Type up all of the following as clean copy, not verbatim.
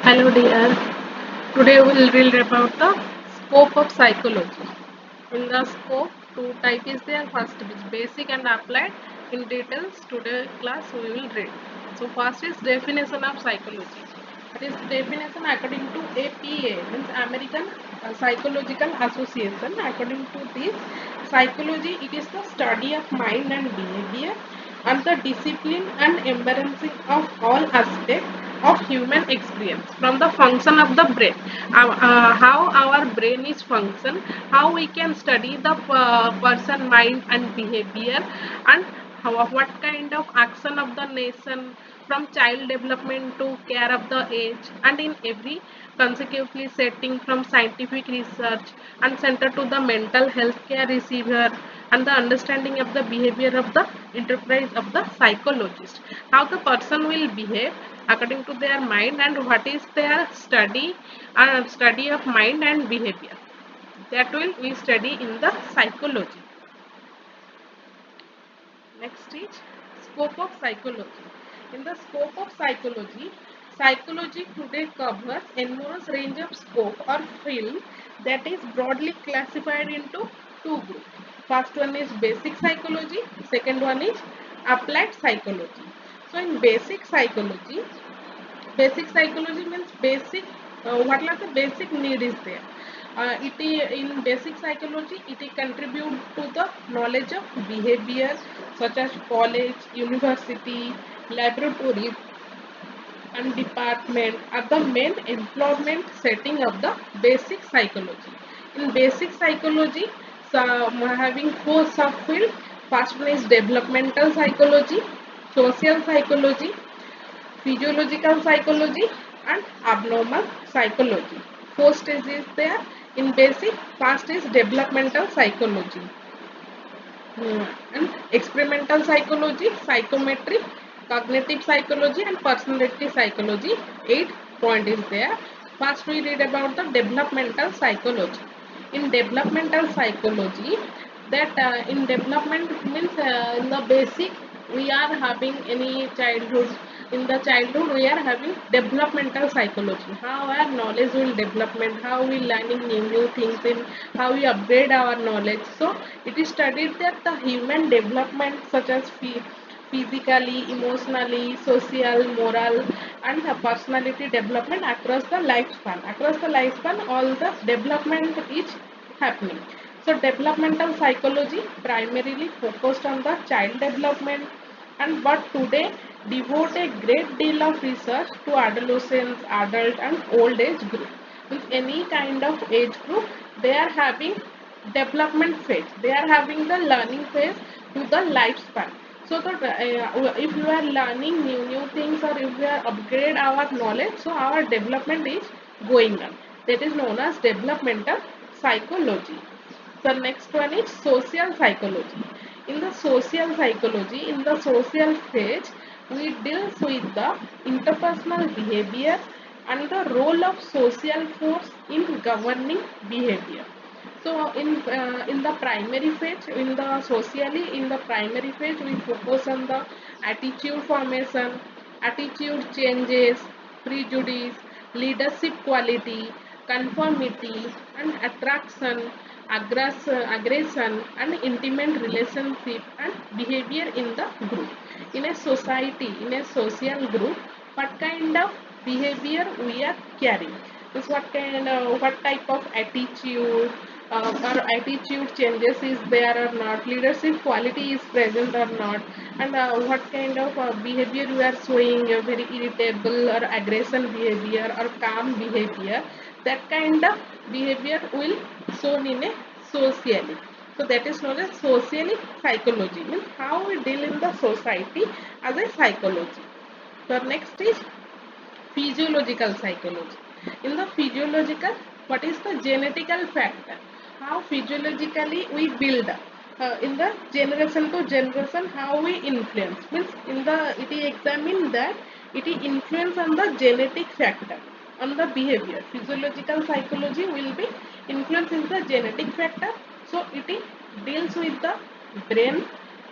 Hello dear. Today we will read about the scope of psychology. In the scope, two type is there. First is basic and applied. In details, today class we will read. So first is definition of psychology. This definition according to APA means American Psychological Association. According to this, psychology it is the study of mind and behavior and the discipline and embarrassing of all aspects of human experience from the function of the brain, how our brain is function, how we can study the person mind and behavior, and what kind of action of the nation from child development to care of the age, and in every consecutively setting from scientific research and center to the mental health care receiver and the understanding of the behavior of the enterprise of the psychologist, how the person will behave according to their mind and what is their study of mind and behavior, that will we study in the psychology. Next is scope of psychology. In the scope of psychology, psychology today covers enormous range of scope or field that is broadly classified into two groups. First one is basic psychology, second one is applied psychology. So in basic psychology means basic what are the basic need is there. In basic psychology it contribute to the knowledge of behavior such as college, university, laboratory and department are the main employment setting of the basic psychology. In basic psychology, having four subfields. First one is developmental psychology, social psychology, physiological psychology and abnormal psychology. Four stages there in basic. First is developmental psychology. And experimental psychology, psychometry, cognitive psychology and personality psychology. 8 point is there. First we read about the developmental psychology. In developmental psychology, that in development means in the basic we are having any childhood. In the childhood we are having developmental psychology, how our knowledge will development, how we learning new things, in how we upgrade our knowledge. So it is studied that the human development such as physically, emotionally, social, moral and the personality development across the lifespan. Across the lifespan all the development is happening. So developmental psychology primarily focused on the child development, and but today devote a great deal of research to adolescents, adult and old age group. With any kind of age group, they are having development phase. They are having the learning phase to the lifespan. So that if you are learning new things or if we are upgrade our knowledge, so our development is going on. That is known as developmental psychology. The next one is social psychology. In the social phase, we deal with the interpersonal behavior and the role of social force in governing behavior. So in the primary phase, in the primary phase, we focus on the attitude formation, attitude changes, prejudice, leadership quality, conformity, and attraction, aggression, and intimate relationship and behavior in the group. In a society, in a social group, what kind of behavior we are carrying? Is what type of attitude or attitude changes is there or not, leadership quality is present or not, and what kind of behavior you are showing, very irritable or aggression behavior or calm behavior, that kind of behavior will shown in a socially. So that is known as socially psychology, means how we deal in the society as a psychology. So next is physiological psychology. In the physiological, what is the genetical factor? How physiologically we build up. In the generation to generation, how we influence. Means in the it is examine that it is influence on the genetic factor, on the behavior. Physiological psychology will be influence in the genetic factor. So it deals with the brain,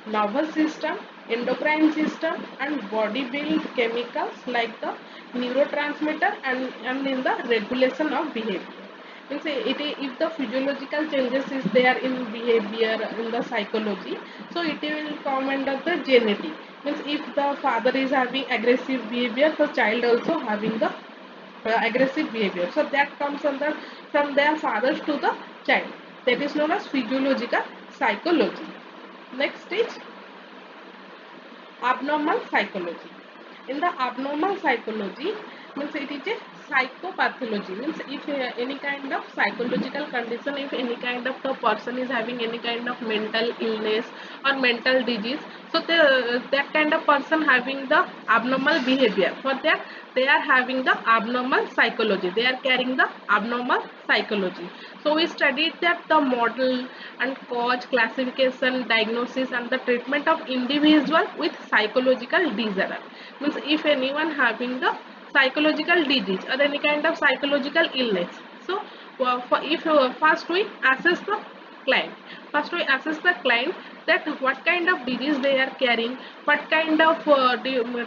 nervous system, endocrine system and body build chemicals like the neurotransmitter and in the regulation of behavior. Means if the physiological changes is there in behavior in the psychology, so it will come under the genetic. Means if the father is having aggressive behavior, the child also having the aggressive behavior. So that comes under from their fathers to the child. That is known as physiological psychology. Next is abnormal psychology. In the abnormal psychology, means it is a psychopathology. Means if any kind of psychological condition, if any kind of the person is having any kind of mental illness or mental disease, so that kind of person having the abnormal behavior. For that, they are having the abnormal psychology. They are carrying the abnormal psychology. So we studied that the model and cause, classification, diagnosis and the treatment of individual with psychological disorder. Means if anyone having the psychological disease or any kind of psychological illness. So if first we assess the client. First we assess the client that what kind of disease they are carrying, what kind of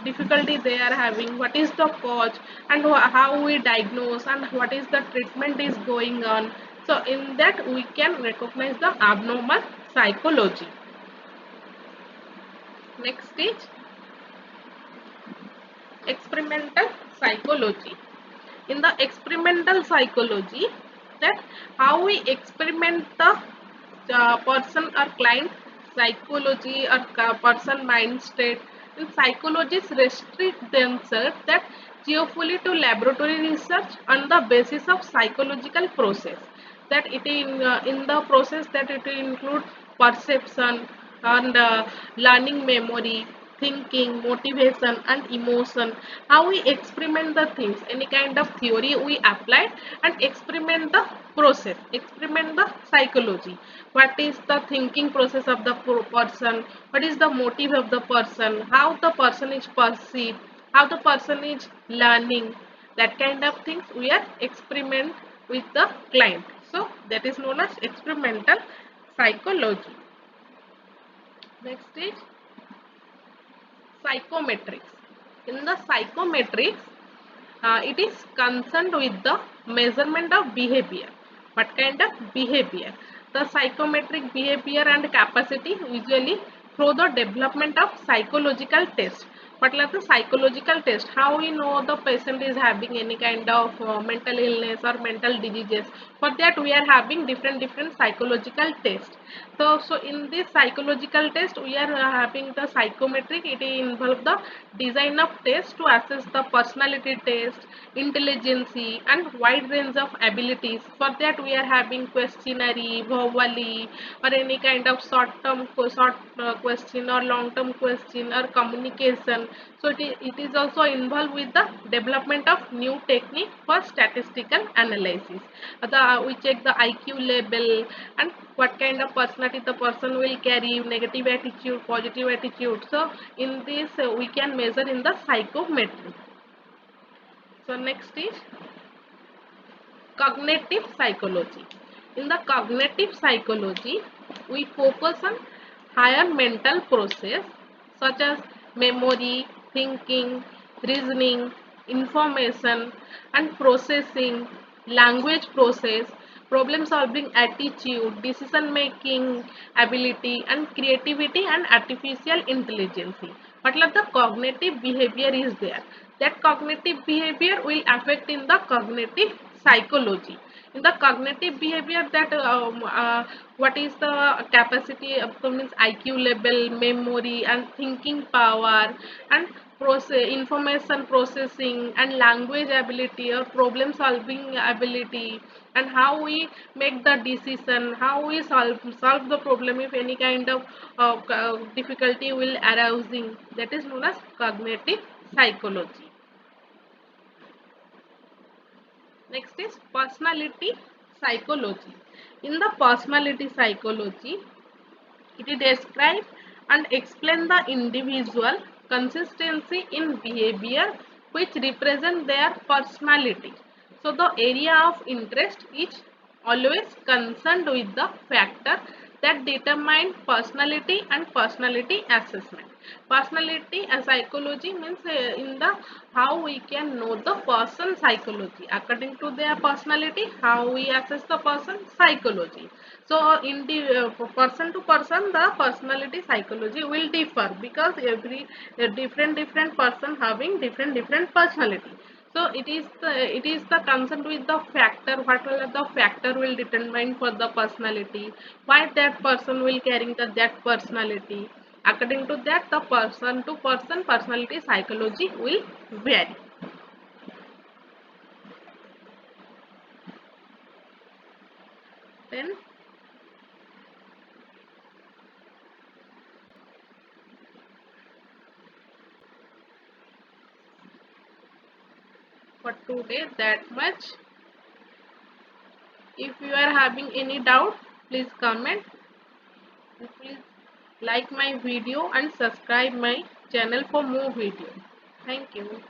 difficulty they are having, what is the cause and how we diagnose and what is the treatment is going on. So in that we can recognize the abnormal psychology. Next is experimental psychology. In the experimental psychology, that how we experiment the person or client psychology or person mind state. And psychologists restrict themselves that cheerfully to laboratory research on the basis of psychological process, that it in the process that it include perception and learning, memory, thinking, motivation and emotion. How we experiment the things, any kind of theory we apply and experiment the process, experiment the psychology. What is the thinking process of the person, what is the motive of the person, how the person is perceived, how the person is learning, that kind of things we are experiment with the client. So that is known as experimental psychology. Next is psychometrics. In the psychometrics, it is concerned with the measurement of behavior. What kind of behavior? The psychometric behavior and capacity usually through the development of psychological test. What like the psychological test? How we know the patient is having any kind of mental illness or mental diseases? For that we are having different psychological tests. So in this psychological test we are having the psychometric. It involves the design of test to assess the personality test, intelligence and wide range of abilities. For that we are having questionnaire, verbally or any kind of short question or long term question or communication. So it is also involved with the development of new technique for statistical analysis. We check the IQ level and what kind of personality the person will carry, negative attitude, positive attitude. So in this we can measure in the psychometry. So next is cognitive psychology. In the cognitive psychology, we focus on higher mental process such as memory, thinking, reasoning, information and processing, language process, problem solving attitude, decision making ability and creativity and artificial intelligence. Matlab the cognitive behavior is there. That cognitive behavior will affect in the cognitive psychology. In the cognitive behavior, that what is the capacity of the means IQ level, memory and thinking power and process, information processing and language ability or problem solving ability, and how we make the decision, how we solve the problem if any kind of difficulty will arising. That is known as cognitive psychology. Next is personality psychology. In the personality psychology, it describes and explains the individual consistency in behavior which represent their personality. So the area of interest is always concerned with the factor that determine personality and personality assessment. Personality and psychology means in the how we can know the person psychology. According to their personality, how we assess the person psychology. So in the person to person, the personality psychology will differ because every different person having different personality. So it is the concern with the factor, what will the factor will determine for the personality, why that person will carrying that personality. According to that, the person to person personality psychology will vary. Then for today that much. If you are having any doubt, please comment. Please like my video and subscribe my channel for more videos. Thank you.